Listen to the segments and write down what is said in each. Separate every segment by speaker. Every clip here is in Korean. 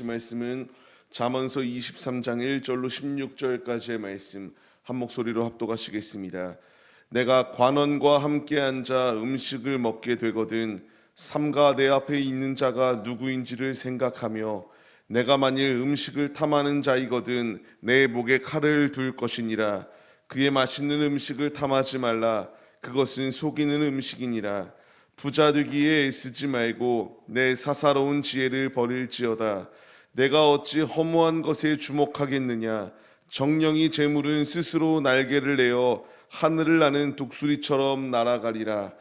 Speaker 1: 말씀은 잠언서 23장 1절로 16절까지의 말씀 한 목소리로 합독하시겠습니다. 내가 관원과 함께 앉아 음식을 먹게 되거든 삼가 내 앞에 있는 자가 누구인지를 생각하며 내가 만일 음식을 탐하는 자이거든 내 목에 칼을 둘 것이니라. 그의 맛있는 음식을 탐하지 말라. 그것은 속이는 음식이니라. 부자 되기에 애쓰지 말고 내 사사로운 지혜를 버릴지어다. 내가 어찌 허무한 것에 주목하겠느냐. 정령이 재물은 스스로 날개를 내어 하늘을 나는 독수리처럼 날아가리라.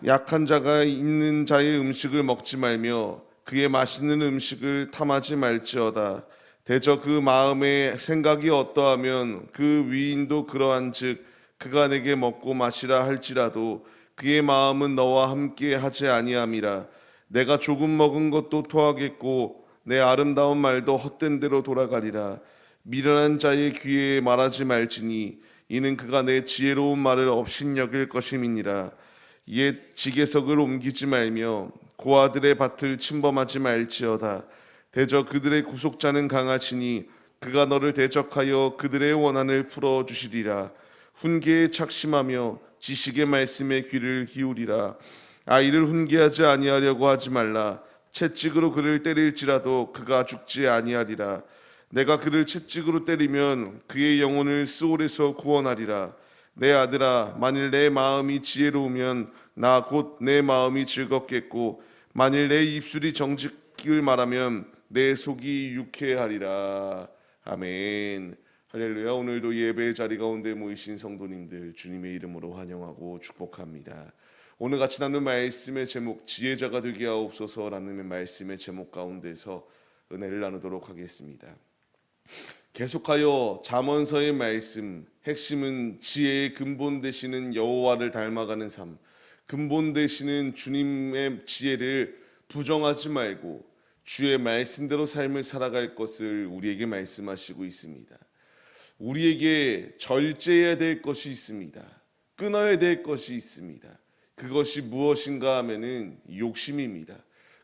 Speaker 1: 약한 자가 있는 자의 음식을 먹지 말며 그의 맛있는 음식을 탐하지 말지어다. 대저 그 마음의 생각이 어떠하면 그 위인도 그러한즉 그가 내게 먹고 마시라 할지라도 그의 마음은 너와 함께 하지 아니함이라. 내가 조금 먹은 것도 토하겠고 내 아름다운 말도 헛된 대로 돌아가리라. 미련한 자의 귀에 말하지 말지니 이는 그가 내 지혜로운 말을 업신여길 것임이니라. 옛 지게석을 옮기지 말며 고아들의 밭을 침범하지 말지어다. 대저 그들의 구속자는 강하시니 그가 너를 대적하여 그들의 원한을 풀어주시리라. 훈계에 착심하며 지식의 말씀에 귀를 기울이라. 아이를 훈계하지 아니하려고 하지 말라. 채찍으로 그를 때릴지라도 그가 죽지 아니하리라. 내가 그를 채찍으로 때리면 그의 영혼을 스올에서 구원하리라. 내 아들아, 만일 내 마음이 지혜로우면 나 곧 내 마음이 즐겁겠고 만일 내 입술이 정직을 말하면 내 속이 유쾌하리라. 아멘. 할렐루야. 오늘도 예배의 자리 가운데 모이신 성도님들 주님의 이름으로 환영하고 축복합니다. 오늘 같이 나눈 말씀의 제목 지혜자가 되게 하옵소서라는 말씀의 제목 가운데서 은혜를 나누도록 하겠습니다. 계속하여 잠언서의 말씀 핵심은 지혜의 근본 되시는 여호와를 닮아가는 삶, 근본 되시는 주님의 지혜를 부정하지 말고 주의 말씀대로 삶을 살아갈 것을 우리에게 말씀하시고 있습니다. 우리에게 절제해야 될 것이 있습니다. 끊어야 될 것이 있습니다. 그것이 무엇인가 하면은 욕심입니다.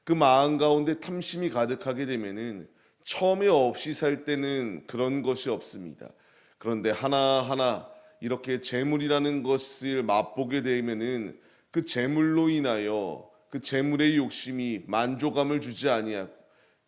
Speaker 1: 그 마음 가운데 탐심이 가득하게 되면은 처음에 없이 살 때는 그런 것이 없습니다. 그런데 하나하나 이렇게 재물이라는 것을 맛보게 되면은 그 재물로 인하여 그 재물의 욕심이 만족감을 주지 아니하고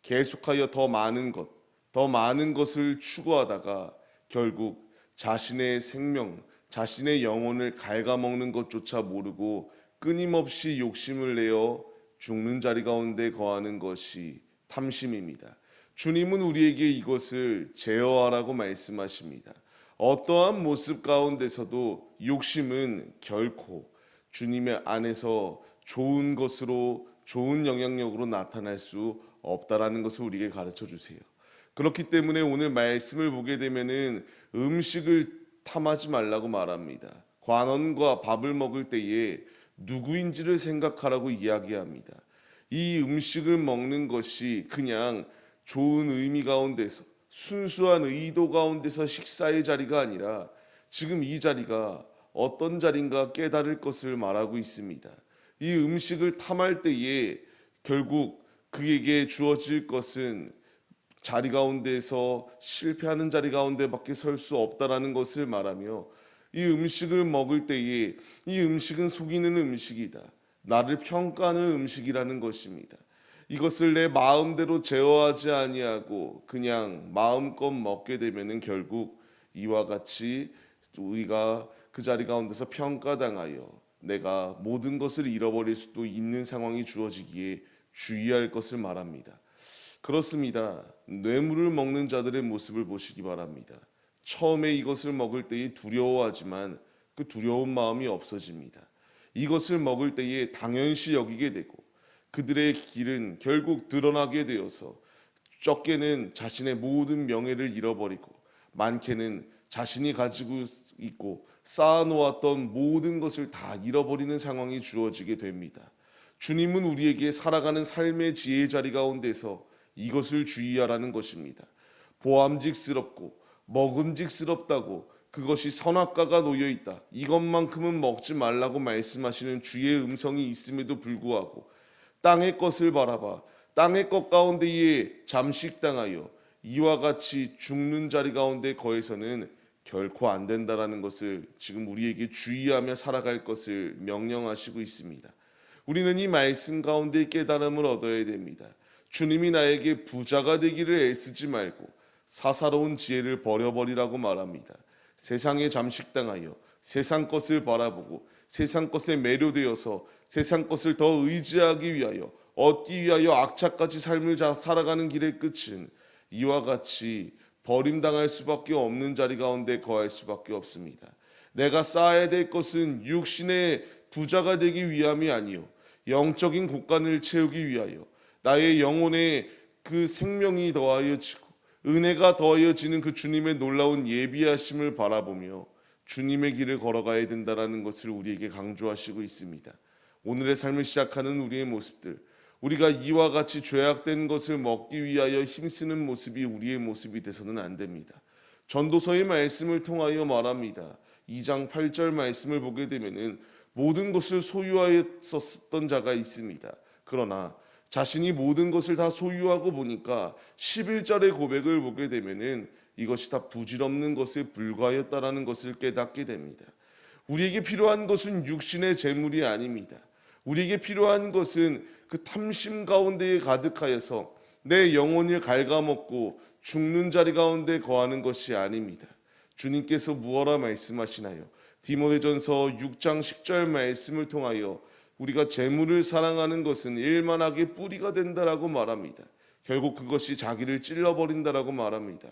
Speaker 1: 계속하여 더 많은 것을 추구하다가 결국 자신의 생명, 자신의 영혼을 갉아먹는 것조차 모르고 끊임없이 욕심을 내어 죽는 자리 가운데 거하는 것이 탐심입니다. 주님은 우리에게 이것을 제어하라고 말씀하십니다. 어떠한 모습 가운데서도 욕심은 결코 주님의 안에서 좋은 것으로 좋은 영향력으로 나타날 수 없다라는 것을 우리에게 가르쳐 주세요. 그렇기 때문에 오늘 말씀을 보게 되면은 음식을 탐하지 말라고 말합니다. 관원과 밥을 먹을 때에 누구인지를 생각하라고 이야기합니다. 이 음식을 먹는 것이 그냥 좋은 의미 가운데서 순수한 의도 가운데서 식사의 자리가 아니라 지금 이 자리가 어떤 자리인가 깨달을 것을 말하고 있습니다. 이 음식을 탐할 때에 결국 그에게 주어질 것은 자리 가운데서 실패하는 자리 가운데밖에 설 수 없다라는 것을 말하며 이 음식을 먹을 때에 이 음식은 속이는 음식이다. 나를 평가하는 음식이라는 것입니다. 이것을 내 마음대로 제어하지 아니하고 그냥 마음껏 먹게 되면은 결국 이와 같이 우리가 그 자리 가운데서 평가당하여 내가 모든 것을 잃어버릴 수도 있는 상황이 주어지기에 주의할 것을 말합니다. 그렇습니다. 뇌물을 먹는 자들의 모습을 보시기 바랍니다. 처음에 이것을 먹을 때에 두려워하지만 그 두려운 마음이 없어집니다. 이것을 먹을 때에 당연시 여기게 되고 그들의 길은 결국 드러나게 되어서 적게는 자신의 모든 명예를 잃어버리고 많게는 자신이 가지고 있고 쌓아놓았던 모든 것을 다 잃어버리는 상황이 주어지게 됩니다. 주님은 우리에게 살아가는 삶의 지혜 자리 가운데서 이것을 주의하라는 것입니다. 보암직스럽고 먹음직스럽다고 그것이 선악과가 놓여있다. 이것만큼은 먹지 말라고 말씀하시는 주의 음성이 있음에도 불구하고 땅의 것을 바라봐 땅의 것 가운데에 잠식당하여 이와 같이 죽는 자리 가운데 거해서는 결코 안 된다라는 것을 지금 우리에게 주의하며 살아갈 것을 명령하시고 있습니다. 우리는 이 말씀 가운데 깨달음을 얻어야 됩니다. 주님이 나에게 부자가 되기를 애쓰지 말고 사사로운 지혜를 버려버리라고 말합니다. 세상에 잠식당하여 세상 것을 바라보고 세상 것에 매료되어서 세상 것을 더 의지하기 위하여 얻기 위하여 악착같이 삶을 살아가는 길의 끝은 이와 같이 버림당할 수밖에 없는 자리 가운데 거할 수밖에 없습니다. 내가 쌓아야 될 것은 육신의 부자가 되기 위함이 아니요 영적인 곳간을 채우기 위하여 나의 영혼에 그 생명이 더하여지고 은혜가 더하여지는 그 주님의 놀라운 예비하심을 바라보며 주님의 길을 걸어가야 된다는 것을 우리에게 강조하시고 있습니다. 오늘의 삶을 시작하는 우리의 모습들, 우리가 이와 같이 죄악된 것을 먹기 위하여 힘쓰는 모습이 우리의 모습이 돼서는 안 됩니다. 전도서의 말씀을 통하여 말합니다. 2장 8절 말씀을 보게 되면은 모든 것을 소유하였었던 자가 있습니다. 그러나 자신이 모든 것을 다 소유하고 보니까 11절의 고백을 보게 되면은 이것이 다 부질없는 것에 불과하였다라는 것을 깨닫게 됩니다. 우리에게 필요한 것은 육신의 재물이 아닙니다. 우리에게 필요한 것은 그 탐심 가운데에 가득하여서 내 영혼을 갉아먹고 죽는 자리 가운데 거하는 것이 아닙니다. 주님께서 무엇라 말씀하시나요? 디모데전서 6장 10절 말씀을 통하여 우리가 재물을 사랑하는 것은 일만하게 뿌리가 된다라고 말합니다. 결국 그것이 자기를 찔러버린다라고 말합니다.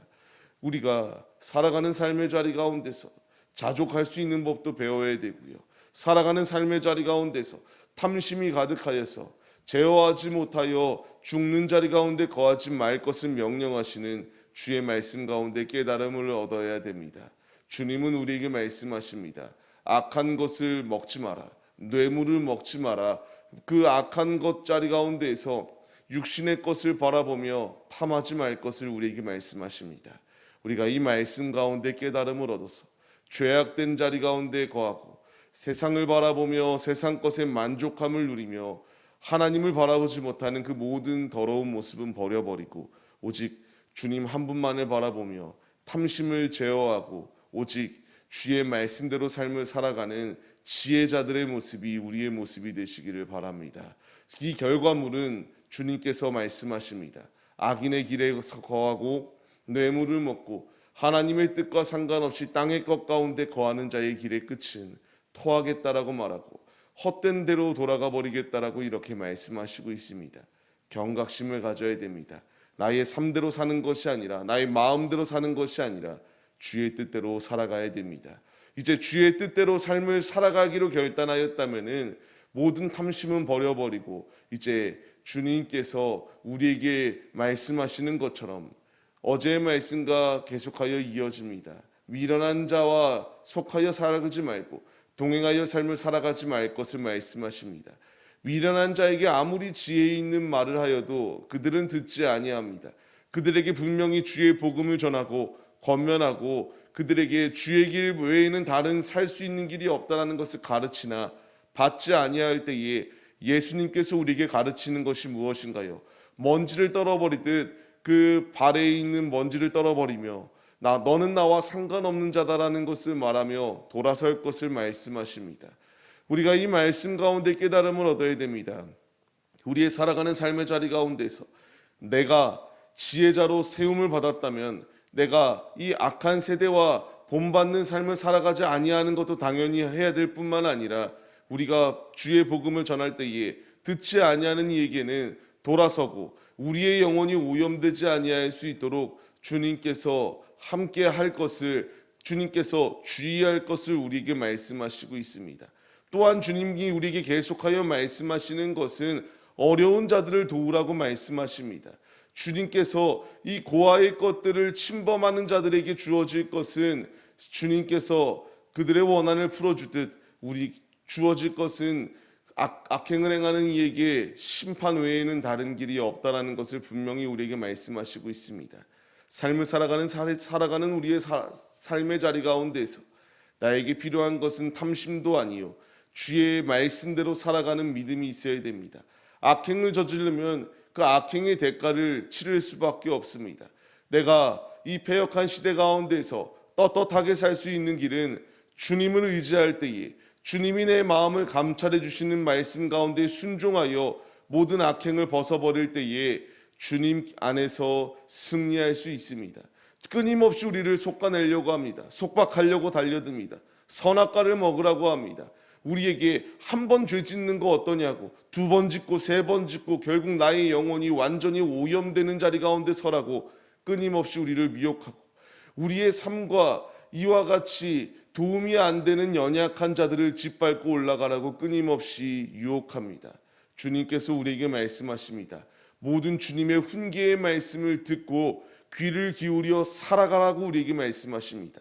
Speaker 1: 우리가 살아가는 삶의 자리 가운데서 자족할 수 있는 법도 배워야 되고요. 살아가는 삶의 자리 가운데서 탐심이 가득하여서 제어하지 못하여 죽는 자리 가운데 거하지 말 것을 명령하시는 주의 말씀 가운데 깨달음을 얻어야 됩니다. 주님은 우리에게 말씀하십니다. 악한 것을 먹지 마라. 뇌물을 먹지 마라. 그 악한 것 자리 가운데에서 육신의 것을 바라보며 탐하지 말 것을 우리에게 말씀하십니다. 우리가 이 말씀 가운데 깨달음을 얻어서 죄악된 자리 가운데 거하고 세상을 바라보며 세상 것에 만족함을 누리며 하나님을 바라보지 못하는 그 모든 더러운 모습은 버려버리고 오직 주님 한 분만을 바라보며 탐심을 제어하고 오직 주의 말씀대로 삶을 살아가는 지혜자들의 모습이 우리의 모습이 되시기를 바랍니다. 이 결과물은 주님께서 말씀하십니다. 악인의 길에서 거하고 뇌물을 먹고 하나님의 뜻과 상관없이 땅의 것 가운데 거하는 자의 길의 끝은 토하겠다라고 말하고 헛된 대로 돌아가 버리겠다라고 이렇게 말씀하시고 있습니다. 경각심을 가져야 됩니다. 나의 삶대로 사는 것이 아니라 나의 마음대로 사는 것이 아니라 주의 뜻대로 살아가야 됩니다. 이제 주의 뜻대로 삶을 살아가기로 결단하였다면은 모든 탐심은 버려버리고 이제 주님께서 우리에게 말씀하시는 것처럼 어제의 말씀과 계속하여 이어집니다. 미련한 자와 속하여 살아가지 말고 동행하여 삶을 살아가지 말 것을 말씀하십니다. 미련한 자에게 아무리 지혜 있는 말을 하여도 그들은 듣지 아니합니다. 그들에게 분명히 주의 복음을 전하고 권면하고 그들에게 주의 길 외에는 다른 살 수 있는 길이 없다라는 것을 가르치나 받지 아니할 때에 예수님께서 우리에게 가르치는 것이 무엇인가요? 먼지를 떨어버리듯 그 발에 있는 먼지를 떨어버리며 너는 나와 상관없는 자다라는 것을 말하며 돌아설 것을 말씀하십니다. 우리가 이 말씀 가운데 깨달음을 얻어야 됩니다. 우리의 살아가는 삶의 자리 가운데서 내가 지혜자로 세움을 받았다면 내가 이 악한 세대와 본받는 삶을 살아가지 아니하는 것도 당연히 해야 될 뿐만 아니라 우리가 주의 복음을 전할 때에 듣지 아니하는 이에게는 돌아서고 우리의 영혼이 오염되지 아니할 수 있도록 주님께서 함께 할 것을 주님께서 주의할 것을 우리에게 말씀하시고 있습니다. 또한 주님이 우리에게 계속하여 말씀하시는 것은 어려운 자들을 도우라고 말씀하십니다. 주님께서 이 고아의 것들을 침범하는 자들에게 주어질 것은 주님께서 그들의 원한을 풀어주듯 우리 주어질 것은 악행을 행하는 이에게 심판 외에는 다른 길이 없다라는 것을 분명히 우리에게 말씀하시고 있습니다. 삶을 살아가는 우리의 삶의 자리 가운데서 나에게 필요한 것은 탐심도 아니요 주의 말씀대로 살아가는 믿음이 있어야 됩니다. 악행을 저지르면 그 악행의 대가를 치를 수밖에 없습니다. 내가 이 패역한 시대 가운데서 떳떳하게 살 수 있는 길은 주님을 의지할 때에 주님이 내 마음을 감찰해 주시는 말씀 가운데 순종하여 모든 악행을 벗어버릴 때에 주님 안에서 승리할 수 있습니다. 끊임없이 우리를 솎아내려고 합니다. 속박하려고 달려듭니다. 선악과를 먹으라고 합니다. 우리에게 한 번 죄 짓는 거 어떠냐고, 두 번 짓고 세 번 짓고 결국 나의 영혼이 완전히 오염되는 자리 가운데 서라고 끊임없이 우리를 미혹하고, 우리의 삶과 이와 같이 도움이 안 되는 연약한 자들을 짓밟고 올라가라고 끊임없이 유혹합니다. 주님께서 우리에게 말씀하십니다. 모든 주님의 훈계의 말씀을 듣고 귀를 기울여 살아가라고 우리에게 말씀하십니다.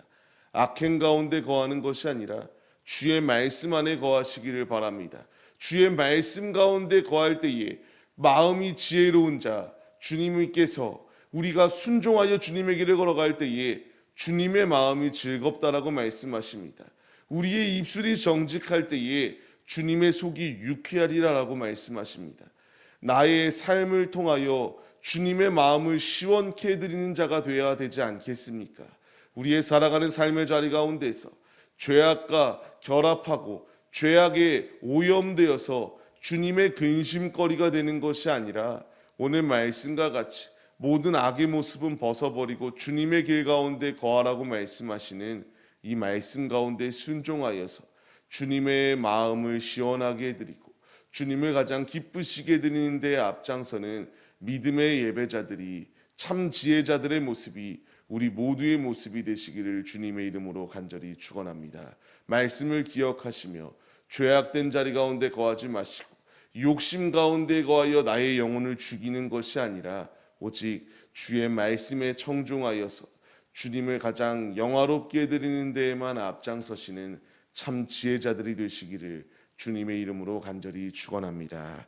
Speaker 1: 악행 가운데 거하는 것이 아니라 주의 말씀 안에 거하시기를 바랍니다. 주의 말씀 가운데 거할 때에 마음이 지혜로운 자, 주님께서 우리가 순종하여 주님의 길을 걸어갈 때에 주님의 마음이 즐겁다라고 말씀하십니다. 우리의 입술이 정직할 때에 주님의 속이 유쾌하리라라고 말씀하십니다. 나의 삶을 통하여 주님의 마음을 시원케 해드리는 자가 되어야 되지 않겠습니까? 우리의 살아가는 삶의 자리 가운데서 죄악과 결합하고 죄악에 오염되어서 주님의 근심거리가 되는 것이 아니라 오늘 말씀과 같이 모든 악의 모습은 벗어버리고 주님의 길 가운데 거하라고 말씀하시는 이 말씀 가운데 순종하여서 주님의 마음을 시원하게 해드리고 주님을 가장 기쁘시게 해드리는 데에 앞장서는 믿음의 예배자들이, 참 지혜자들의 모습이 우리 모두의 모습이 되시기를 주님의 이름으로 간절히 축원합니다. 말씀을 기억하시며 죄악된 자리 가운데 거하지 마시고 욕심 가운데 거하여 나의 영혼을 죽이는 것이 아니라 오직 주의 말씀에 청종하여서 주님을 가장 영화롭게 해드리는 데에만 앞장서시는 참 지혜자들이 되시기를 주님의 이름으로 간절히 축원합니다.